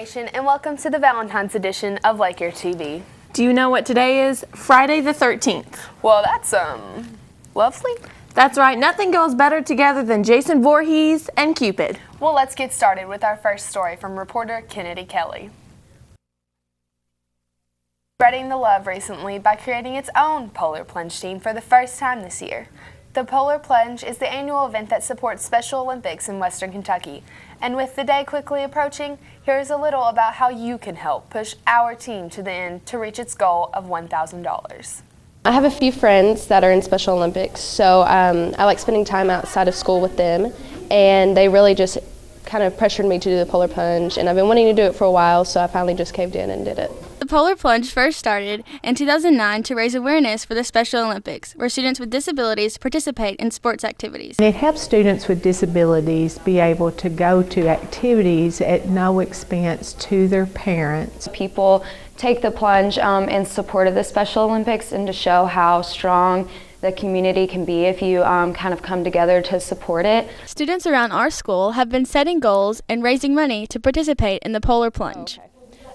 Nation, and welcome to the Valentine's edition of LakerTV. Do you know what today is? Friday the 13th. Well, that's, lovely. That's right, nothing goes better together than Jason Voorhees and Cupid. Well, let's get started with our first story from reporter Kennedy Kelly. Spreading the love recently by creating its own polar plunge team for the first time this year. The Polar Plunge is the annual event that supports Special Olympics in Western Kentucky. And with the day quickly approaching, here's a little about how you can help push our team to the end to reach its goal of $1,000. I have a few friends that are in Special Olympics, so I like spending time outside of school with them, and they really just kind of pressured me to do the Polar Plunge, and I've been wanting to do it for a while, so I finally just caved in and did it. The Polar Plunge first started in 2009 to raise awareness for the Special Olympics, where students with disabilities participate in sports activities. It helps students with disabilities be able to go to activities at no expense to their parents. People take the plunge in support of the Special Olympics and to show how strong the community can be if you kind of come together to support it. Students around our school have been setting goals and raising money to participate in the Polar Plunge.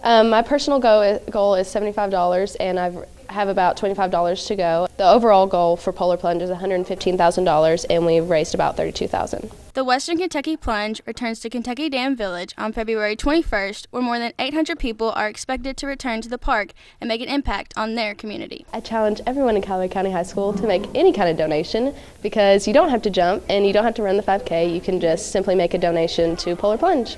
My personal goal is $75, and I have about $25 to go. The overall goal for Polar Plunge is $115,000, and we've raised about $32,000. The Western Kentucky Plunge returns to Kentucky Dam Village on February 21st, where more than 800 people are expected to return to the park and make an impact on their community. I challenge everyone in Calloway County High School to make any kind of donation, because you don't have to jump and you don't have to run the 5K. You can just simply make a donation to Polar Plunge.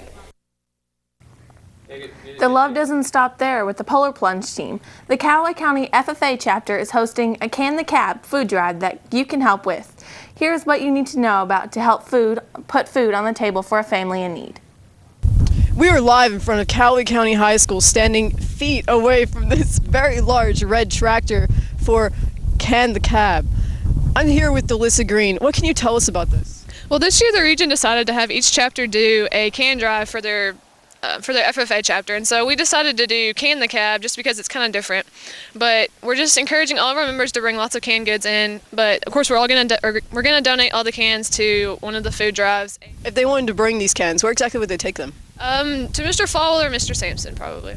The love doesn't stop there with the Polar Plunge team. The Calloway County FFA chapter is hosting a Can the Cab food drive that you can help with. Here's what you need to know about to help put food on the table for a family in need. We are live in front of Calloway County High School, standing feet away from this very large red tractor for Can the Cab. I'm here with Delissa Green. What can you tell us about this? Well, this year the region decided to have each chapter do a can drive for their FFA chapter, and so we decided to do Can the Cab just because it's kind of different. But we're just encouraging all of our members to bring lots of canned goods in. But of course, we're gonna donate all the cans to one of the food drives. If they wanted to bring these cans, where exactly would they take them? To Mr. Fall or Mr. Sampson, probably.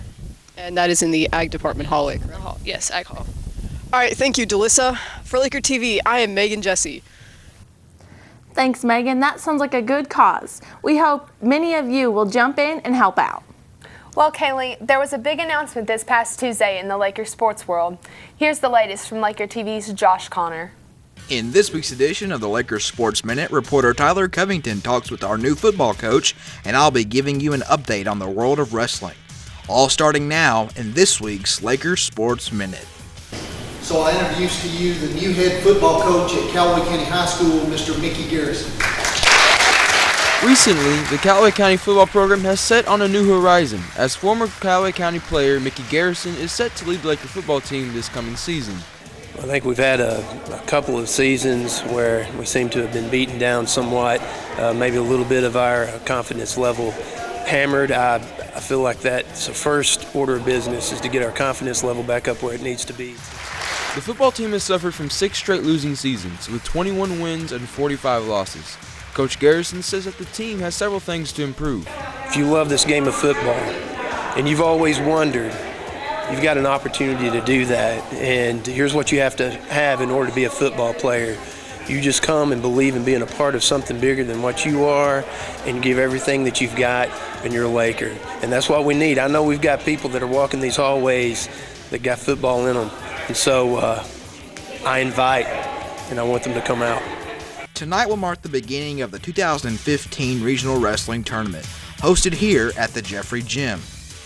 And that is in the Ag Department hallway. Yes, Ag Hall. All right, thank you, Delissa. For Laker TV, I am Megan Jesse. Thanks, Megan. That sounds like a good cause. We hope many of you will jump in and help out. Well, Kaylee, there was a big announcement this past Tuesday in the Laker sports world. Here's the latest from Laker TV's Josh Connor. In this week's edition of the Lakers Sports Minute, reporter Tyler Covington talks with our new football coach, and I'll be giving you an update on the world of wrestling. All starting now in this week's Lakers Sports Minute. So I introduce to you the new head football coach at Calloway County High School, Mr. Mickey Garrison. Recently, the Calloway County football program has set on a new horizon, as former Calloway County player Mickey Garrison is set to lead the Laker football team this coming season. I think we've had a couple of seasons where we seem to have been beaten down somewhat, maybe a little bit of our confidence level hammered. I feel like that's the first order of business, is to get our confidence level back up where it needs to be. The football team has suffered from 6 straight losing seasons, with 21 wins and 45 losses. Coach Garrison says that the team has several things to improve. If you love this game of football and you've always wondered, you've got an opportunity to do that. And here's what you have to have in order to be a football player. You just come and believe in being a part of something bigger than what you are, and give everything that you've got, and you're a Laker. And that's what we need. I know we've got people that are walking these hallways that got football in them. And so I invite and I want them to come out. Tonight will mark the beginning of the 2015 Regional Wrestling Tournament, hosted here at the Jeffrey Gym.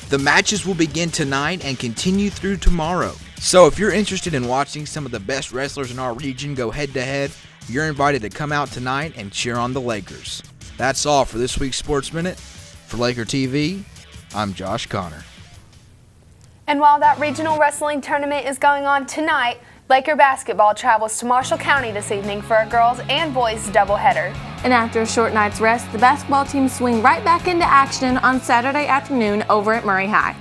The matches will begin tonight and continue through tomorrow. So if you're interested in watching some of the best wrestlers in our region go head-to-head, you're invited to come out tonight and cheer on the Lakers. That's all for this week's Sports Minute. For Laker TV, I'm Josh Connor. And while that regional wrestling tournament is going on tonight, Laker basketball travels to Marshall County this evening for a girls and boys doubleheader. And after a short night's rest, the basketball team swing right back into action on Saturday afternoon over at Murray High.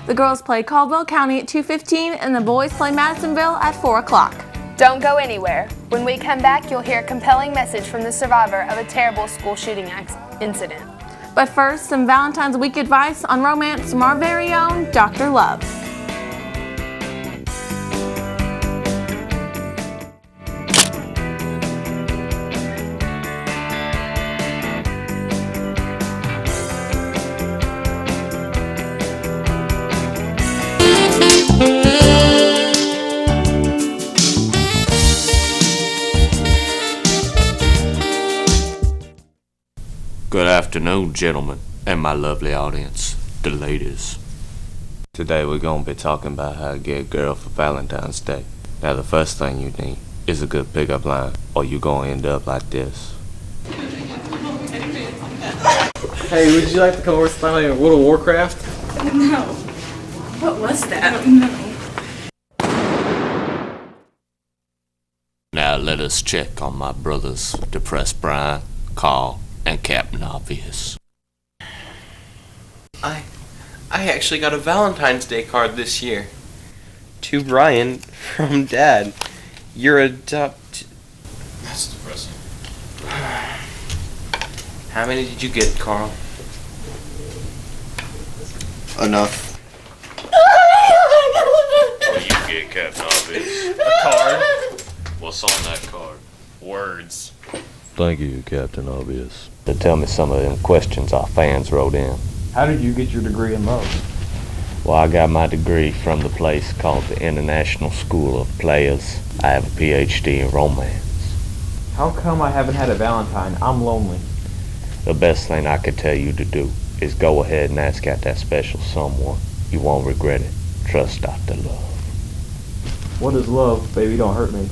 The girls play Caldwell County at 2:15 and the boys play Madisonville at 4 o'clock. Don't go anywhere. When we come back, you'll hear a compelling message from the survivor of a terrible school shooting incident. But first, some Valentine's Week advice on romance from our very own Dr. Love. Good afternoon, gentlemen, and my lovely audience, the ladies. Today we're going to be talking about how to get a girl for Valentine's Day. Now the first thing you need is a good pickup line, or you're going to end up like this. Hey, would you like to come over to play World of Warcraft? No. What was that? No. Now let us check on my brothers, Depressed Brian, Carl, and Captain Obvious. I actually got a Valentine's Day card this year. To Brian from Dad. You're That's depressing. How many did you get, Carl? Enough. What do you get, Captain Obvious? A card? What's on that card? Words. Thank you, Captain Obvious. To tell me some of them questions our fans wrote in. How did you get your degree in love? Well, I got my degree from the place called the International School of Players. I have a PhD in romance. How come I haven't had a Valentine? I'm lonely. The best thing I could tell you to do is go ahead and ask out that special someone. You won't regret it. Trust Dr. Love. What is love? Baby, don't hurt me.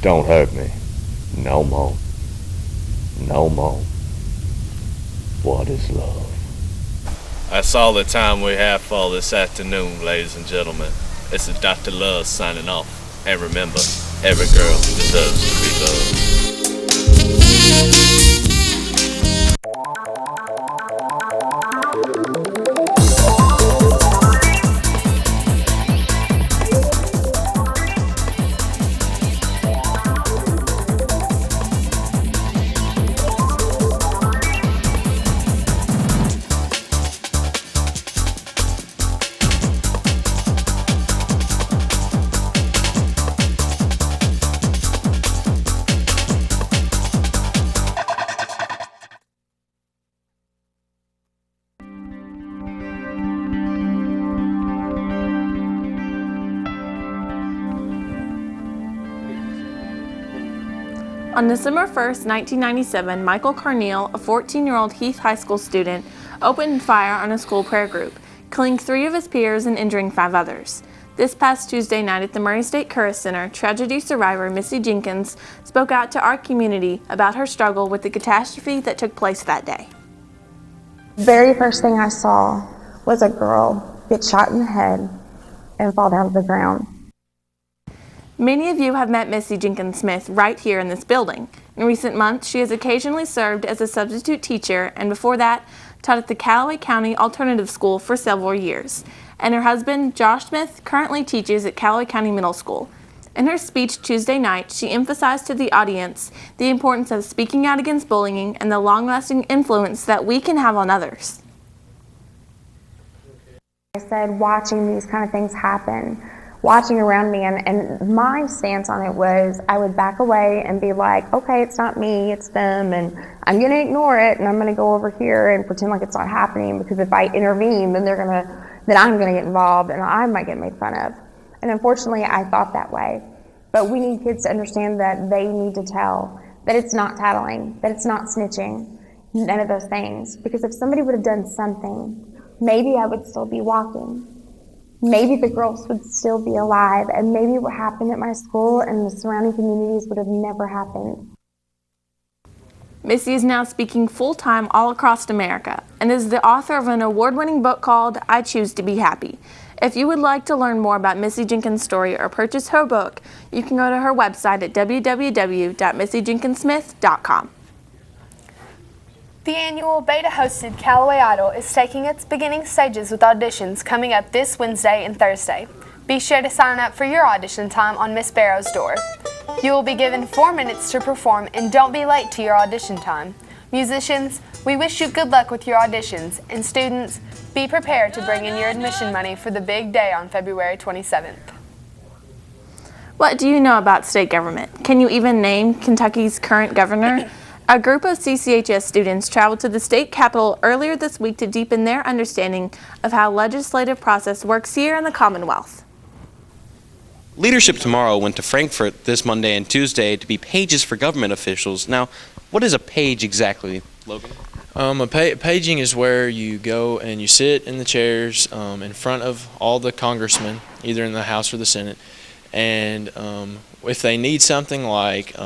Don't hurt me. No more. No more. What is love? That's all the time we have for this afternoon, ladies and gentlemen. This is Dr. Love signing off. And remember, every girl deserves to be loved. On December 1st, 1997, Michael Carneal, a 14-year-old Heath High School student, opened fire on a school prayer group, killing 3 of his peers and injuring 5 others. This past Tuesday night at the Murray State Curris Center, tragedy survivor Missy Jenkins spoke out to our community about her struggle with the catastrophe that took place that day. The very first thing I saw was a girl get shot in the head and fall down to the ground. Many of you have met Missy Jenkins Smith right here in this building. In recent months, she has occasionally served as a substitute teacher and before that, taught at the Calloway County Alternative School for several years. And her husband, Josh Smith, currently teaches at Calloway County Middle School. In her speech Tuesday night, she emphasized to the audience the importance of speaking out against bullying and the long-lasting influence that we can have on others. I said watching these kind of things happen, watching around me, and my stance on it was I would back away and be like, okay, it's not me, it's them, and I'm going to ignore it, and I'm going to go over here and pretend like it's not happening, because if I intervene, then I'm going to get involved, and I might get made fun of. And unfortunately, I thought that way. But we need kids to understand that they need to tell, that it's not tattling, that it's not snitching, none of those things. Because if somebody would have done something, maybe I would still be walking. Maybe the girls would still be alive, and maybe what happened at my school and the surrounding communities would have never happened. Missy is now speaking full-time all across America and is the author of an award-winning book called I Choose to Be Happy. If you would like to learn more about Missy Jenkins' story or purchase her book, you can go to her website at www.missyjenkinssmith.com. The annual beta-hosted Callaway Idol is taking its beginning stages with auditions coming up this Wednesday and Thursday. Be sure to sign up for your audition time on Miss Barrow's door. You will be given 4 minutes to perform and don't be late to your audition time. Musicians, we wish you good luck with your auditions, and students, be prepared to bring in your admission money for the big day on February 27th. What do you know about state government? Can you even name Kentucky's current governor? A group of CCHS students traveled to the state capitol earlier this week to deepen their understanding of how legislative process works here in the Commonwealth. Leadership Tomorrow went to Frankfort this Monday and Tuesday to be pages for government officials. Now, what is a page exactly, Logan? Paging is where you go and you sit in the chairs in front of all the congressmen, either in the House or the Senate, and if they need something like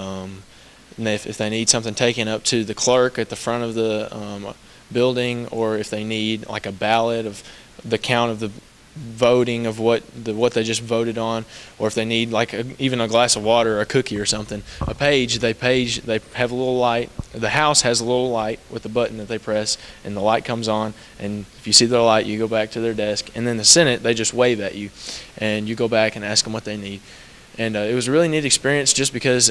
if they need something taken up to the clerk at the front of the building, or if they need like a ballot of the count of the voting of what they just voted on, or if they need like even a glass of water or a cookie or something, they have a little light. The House has a little light with a button that they press, and the light comes on, and if you see their light, you go back to their desk. And then the Senate, they just wave at you, and you go back and ask them what they need. And it was a really neat experience just because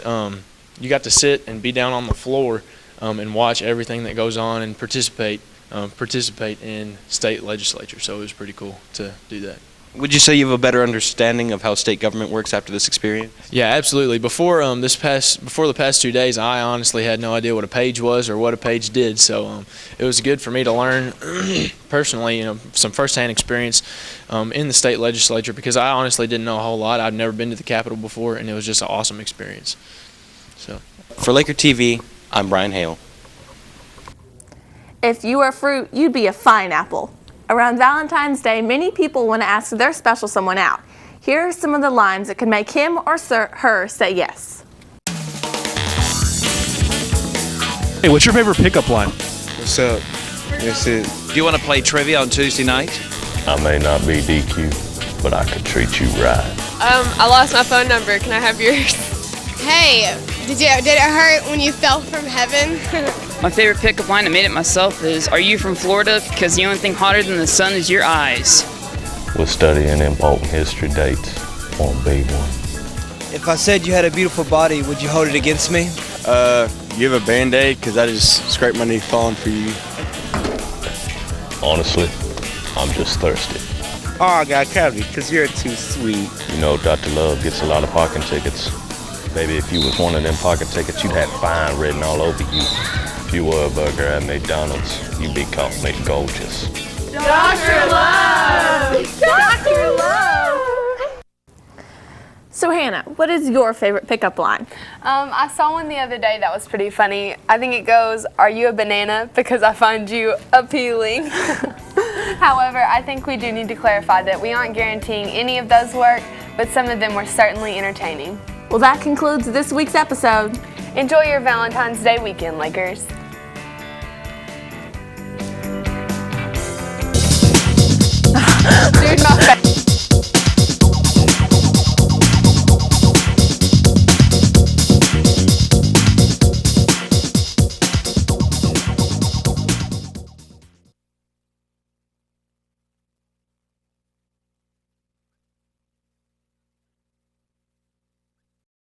you got to sit and be down on the floor and watch everything that goes on and participate in state legislature. So it was pretty cool to do that. Would you say you have a better understanding of how state government works after this experience? Yeah, absolutely. Before the past 2 days, I honestly had no idea what a page was or what a page did. So it was good for me to learn personally, some firsthand experience in the state legislature, because I honestly didn't know a whole lot. I'd never been to the Capitol before, and it was just an awesome experience. So, for Laker TV, I'm Brian Hale. If you were fruit, you'd be a fine apple. Around Valentine's Day, many people want to ask their special someone out. Here are some of the lines that could make him or her say yes. Hey, what's your favorite pickup line? What's up? That's it. Do you want to play trivia on Tuesday night? I may not be DQ, but I could treat you right. I lost my phone number. Can I have yours? Hey, did it hurt when you fell from heaven? My favorite pickup line, I made it myself, is, are you from Florida? Because the only thing hotter than the sun is your eyes. We're studying important history dates. Won't be one. If I said you had a beautiful body, would you hold it against me? You have a Band-Aid? Because I just scraped my knee falling for you. Honestly, I'm just thirsty. Oh, I got cavity because you're too sweet. You know, Dr. Love gets a lot of parking tickets. Baby, if you was one of them parking tickets, you'd have fine written all over you. If you were a burger at McDonald's, you'd be called McGorgeous. Dr. Love! Dr. Love! So Hannah, what is your favorite pickup line? I saw one the other day that was pretty funny. I think it goes, "Are you a banana? Because I find you appealing." However, I think we do need to clarify that we aren't guaranteeing any of those work, but some of them were certainly entertaining. Well, that concludes this week's episode. Enjoy your Valentine's Day weekend, Lakers. Dude, my